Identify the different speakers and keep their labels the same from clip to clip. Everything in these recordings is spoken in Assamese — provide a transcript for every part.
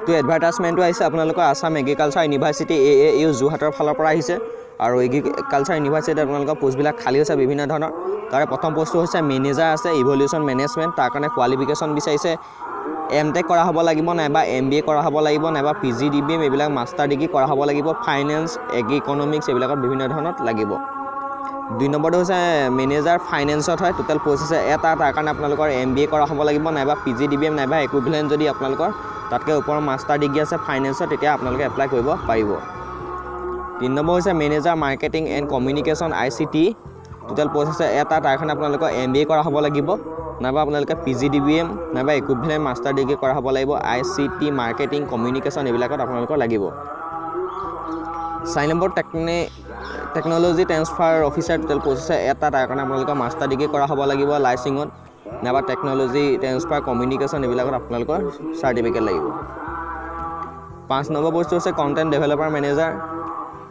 Speaker 1: তো এডভাৰটাইজমেণ্টটো আহিছে আপোনালোকৰ আসাম এগ্ৰিকালচাৰ ইউনিভাৰ্চিটি AAU যোৰহাটৰ ফালৰ পৰা আহিছে আৰু এগ্ৰিকালচাৰ ইউনিভাৰ্চিটিত আপোনালোকৰ পোষ্টবিলাক খালী হৈছে বিভিন্ন ধৰণৰ তাৰে প্ৰথম পোষ্টটো হৈছে মেনেজাৰ আছে ইভলিউশ্যন মেনেজমেণ্ট তাৰ কাৰণে কোৱালিফিকেশ্যন বিচাৰিছে MTech কৰা হ'ব লাগিব নাইবা MBA কৰা হ'ব লাগিব নাইবা PGDBM এইবিলাক মাষ্টাৰ ডিগ্ৰী কৰা হ'ব লাগিব ফাইনেন্স এগ্ৰি ইকনমিক্স এইবিলাকত বিভিন্ন ধৰণত লাগিব 2 নম্বৰটো হৈছে মেনেজাৰ ফাইনেন্সত হয় টোটাল পোষ্ট আছে এটা তাৰ কাৰণে আপোনালোকৰ MBA কৰা হ'ব লাগিব নাইবা PGDBM নাইবা ইকুইভেলেন্ট যদি আপোনালোকৰ তাতকৈ ওপৰৰ মাষ্টাৰ ডিগ্ৰী আছে ফাইনেন্সত তেতিয়া আপোনালোকে এপ্লাই কৰিব পাৰিব 3 নম্বৰ হৈছে manager marketing and communication ICT total post আছে এটা তাৰ কাৰণে আপোনালোকৰ MBA কৰা হ'ব লাগিব নাইবা আপোনালোকে PGDBM নাইবা ইকুইভেলেন্ট মাষ্টাৰ ডিগ্ৰী কৰা হ'ব লাগিব ICT মাৰ্কেটিং কমিউনিকেশ্যন এইবিলাকত আপোনালোকৰ লাগিব 4 number technology transfer officer total post আছে এটা তাৰ কাৰণে আপোনালোকৰ মাষ্টাৰ ডিগ্ৰী কৰা হ'ব লাগিব লাইচিঙত নাইবা টেকন'লজি ট্ৰান্সফাৰ কমিউনিকেশ্যন এইবিলাকত আপোনালোকৰ চাৰ্টিফিকেট লাগিব 5 নম্বৰ পোষ্টটো হৈছে content developer manager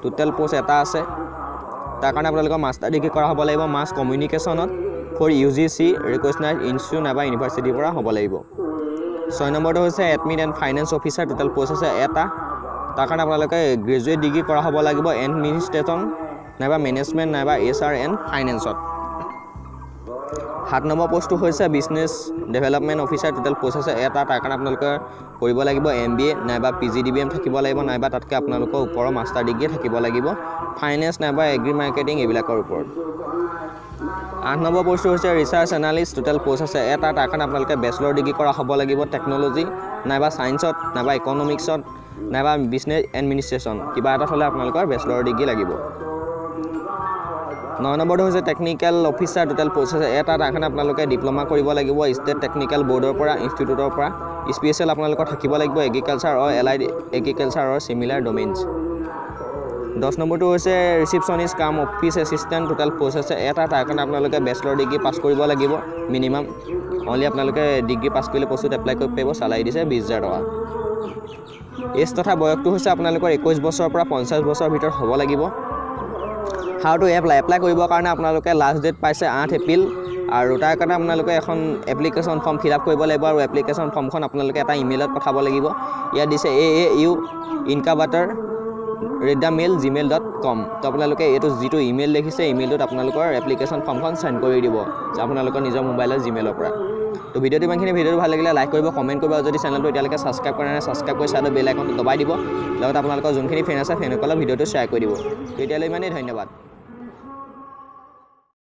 Speaker 1: total post এটা আছে তাৰ কাৰণে আপোনালোকৰ মাষ্টাৰ ডিগ্ৰী কৰা হ'ব লাগিব মাছ কমিউনিকেশ্যনত ফৰ UGC ৰিকগনাইজড ইনষ্টিটিউট নাইবা ইউনিভাৰ্চিটিৰ পৰা হ'ব লাগিব 6 নম্বৰটো হৈছে admin and finance officer total post আছে এটা তাৰ কাৰণে আপোনালোকে গ্ৰেজুৱেট ডিগ্ৰী কৰা হ'ব লাগিব এডমিনিষ্ট্ৰেশ্যন নাইবা মেনেজমেণ্ট নাইবা HR এণ্ড ফাইনেন্সত 7 নম্বৰ পোষ্টটো হৈছে business development officer total post আছে এটা তাৰ কাৰণে আপোনালোকে কৰিব লাগিব MBA নাইবা PGDBM থাকিব লাগিব নাইবা তাতকৈ আপোনালোকৰ ওপৰৰ মাষ্টাৰ ডিগ্ৰী থাকিব লাগিব ফাইনেন্স নাইবা এগ্ৰি মাৰ্কেটিং এইবিলাকৰ ওপৰত 8 নম্বৰ পোষ্টটো হৈছে ৰিচাৰ্চ এনালিষ্ট টোটেল পোষ্ট আছে এটা তাৰ কাৰণে আপোনালোকে বেচেলৰ ডিগ্ৰী কৰা হ'ব লাগিব টেকন'লজি নাইবা ছায়েন্সত নাইবা ইকনমিক্সত নাইবা বিজনেছ এডমিনিষ্ট্ৰেশ্যন কিবা এটা হ'লে আপোনালোকৰ বেচেলৰ ডিগ্ৰী লাগিব 9 নম্বৰটো হৈছে টেকনিকেল অফিচাৰ টোটেল পোষ্ট আছে এটা তাৰ কাৰণে আপোনালোকে ডিপ্ল'মা কৰিব লাগিব ষ্টেট টেকনিকেল বৰ্ডৰ পৰা ইনষ্টিটিউটৰ পৰা স্পেচিয়েল আপোনালোকৰ থাকিব লাগিব এগ্ৰিকালচাৰ অৰ এলাইড এগ্ৰিকালচাৰ অৰ চিমিলাৰ ডমেইনছ 10 নম্বৰটো হৈছে ৰিচিপশ্যনিষ্ট কাম অফিচ এছিষ্টেণ্ট টোটেল পোষ্ট আছে এটা তাৰ কাৰণে আপোনালোকে বেচেলৰ ডিগ্ৰী পাছ কৰিব লাগিব মিনিমাম অনলি আপোনালোকে ডিগ্ৰী পাছ কৰিলে পোষ্টত এপ্লাই কৰিব পাৰিব চালাই দিছে 20,000 টকা এজ তথা বয়সটো হৈছে আপোনালোকৰ 21 বছৰৰ পৰা 50 বছৰৰ ভিতৰত হ'ব লাগিব হাউ টু এপ্লাই কৰিবৰ কাৰণে আপোনালোকে লাষ্ট ডেট পাইছে 8 এপ্ৰিল আৰু তাৰ কাৰণে আপোনালোকে এখন এপ্লিকেশ্যন ফৰ্ম ফিল আপ কৰিব লাগিব আৰু এপ্লিকেশ্যন ফৰ্মখন আপোনালোকে এটা ইমেইলত পঠাব লাগিব ইয়াত দিছে AAU@gmail.com তো আপোনালোকে এইটো যিটো ইমেইল দেখিছে ইমেইলটোত আপোনালোকৰ এপ্লিকেশ্যন ফৰ্মখন চেণ্ড কৰি দিব আপোনালোকৰ নিজৰ মোবাইলৰ জিমেইলৰ পৰা তো ভিডিঅ'টো ইমানখিনি ভিডিঅ'টো ভাল লাগিলে লাইক কৰিব কমেণ্ট কৰিব আৰু যদি চেনেলটো এতিয়ালৈকে ছাবস্ক্ৰাইব কৰা নাই ছাবস্ক্ৰাইব কৰি চাইডৰ বেল আইকনটো দবাই দিব লগতে আপোনালোকৰ যোনখিনি ফ্ৰেণ্ড আছে ফ্ৰেণ্ডসকলক ভিডিঅ'টো শ্বেয়াৰ কৰি দিব তো এতিয়ালৈ ইমানেই ধন্যবাদ